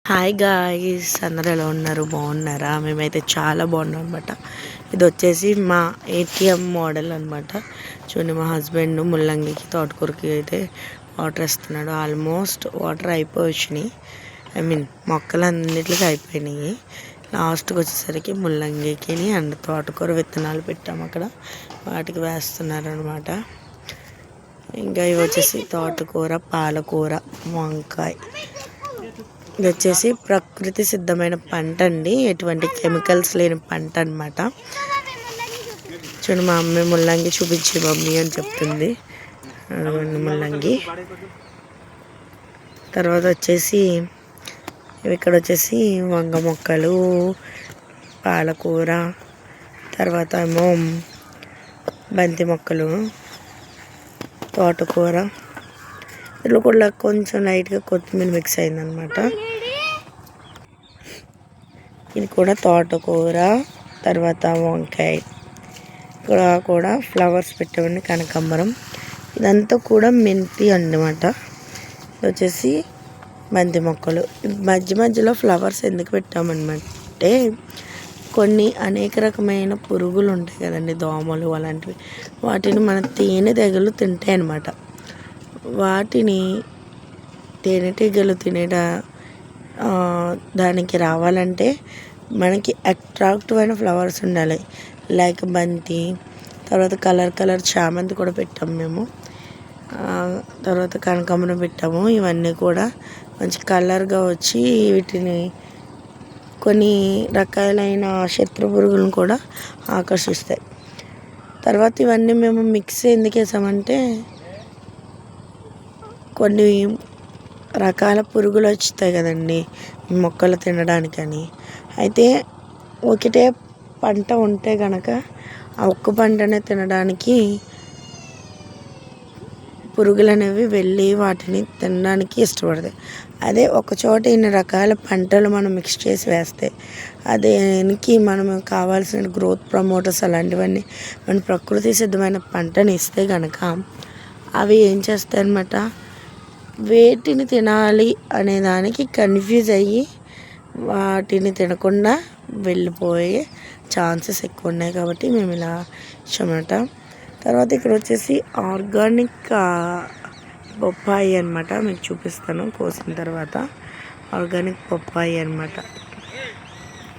Hi guys, అందరూ ఎలా ఉన్నారు? బాగున్నారా? మేమైతే చాలా బాగున్నాం అనమాట. ఇది వచ్చేసి మా ఏటీఎం మోడల్ అనమాట. చూడండి, మా హస్బెండ్ ముల్లంగికి తోటకూరకి అయితే వాటర్ ఇస్తున్నాడు. ఆల్మోస్ట్ వాటర్ అయిపోయి మొక్కలన్నిటికి అయిపోయినాయి. లాస్ట్కి వచ్చేసరికి ముల్లంగికి అండ్ తోటకూర విత్తనాలు పెట్టాము అక్కడ, వాటికి వేస్తున్నారు అనమాట. ఇంకా ఇవి వచ్చేసి తోటకూర, పాలకూర, వంకాయ. ఇది వచ్చేసి ప్రకృతి సిద్ధమైన పంట అండి, ఎటువంటి కెమికల్స్ లేని పంట అనమాట. చూడండి, మా అమ్మ ముల్లంగి చూపించి మమ్మీ అని చెప్తుంది. ముల్లంగి తర్వాత వచ్చేసి ఇక్కడ వచ్చేసి వంగ మొక్కలు, పాలకూర, తర్వాత ఏమో బంతి మొక్కలు, తోటకూర. ఇందులో కూడా కొంచెం లైట్గా కొత్తిమీర మిక్స్ అయిందనమాట. ఇది కూడా తోటకూర, తర్వాత వంకాయ. ఇక్కడ కూడా ఫ్లవర్స్ పెట్టామండి, కనకాంబరం. ఇదంతా కూడా మెంతి అన్నమాట. ఇది వచ్చేసి బంతి మొక్కలు. మధ్య మధ్యలో ఫ్లవర్స్ ఎందుకు పెట్టామన్నమాట, కొన్ని అనేక రకమైన పురుగులు ఉంటాయి కదండి, దోమలు అలాంటివి. వాటిని మన తేనెటీగలు తింటాయి అన్నమాట. వాటిని తేనెటీగలు దానికి రావాలంటే మనకి అట్రాక్టివ్ అయిన ఫ్లవర్స్ ఉండాలి. లైక్ బంతి, తర్వాత కలర్ చామంతి కూడా పెట్టాము మేము. తర్వాత కనకాంబరం పెట్టాము. ఇవన్నీ కూడా మంచి కలర్గా వచ్చి వీటిని కొన్ని రకాలైన శత్రు పురుగులను కూడా ఆకర్షిస్తాయి. తర్వాత ఇవన్నీ మేము మిక్స్ ఎందుకు వేసామంటే, కొన్ని రకాల పురుగులు వచ్చుతాయి కదండి మొక్కలు తినడానికని. అయితే ఒకటే పంట ఉంటే కనుక ఆ ఒక్క పంటనే తినడానికి పురుగులు అనేవి వెళ్ళి వాటిని తినడానికి ఇష్టపడతాయి. అదే ఒకచోట ఇన్ని రకాల పంటలు మనం మిక్స్ చేసి వేస్తే అదేనికి మనం కావాల్సిన గ్రోత్ ప్రమోటర్స్ అలాంటివన్నీ మన ప్రకృతి సిద్ధమైన పంటని ఇస్తే కనుక అవి ఏం చేస్తాయి అన్నమాట, వేటిని తినాలి అనే దానికి కన్ఫ్యూజ్ అయ్యి వాటిని తినకుండా వెళ్ళిపోయే ఛాన్సెస్ ఎక్కువ ఉన్నాయి. కాబట్టి మేము ఇలా ఇచ్చామన్నమాట. తర్వాత ఇక్కడ వచ్చేసి ఆర్గానిక్ బొప్పాయి అనమాట, మీకు చూపిస్తాను కోసిన తర్వాత. ఆర్గానిక్ బొప్పాయి అనమాట.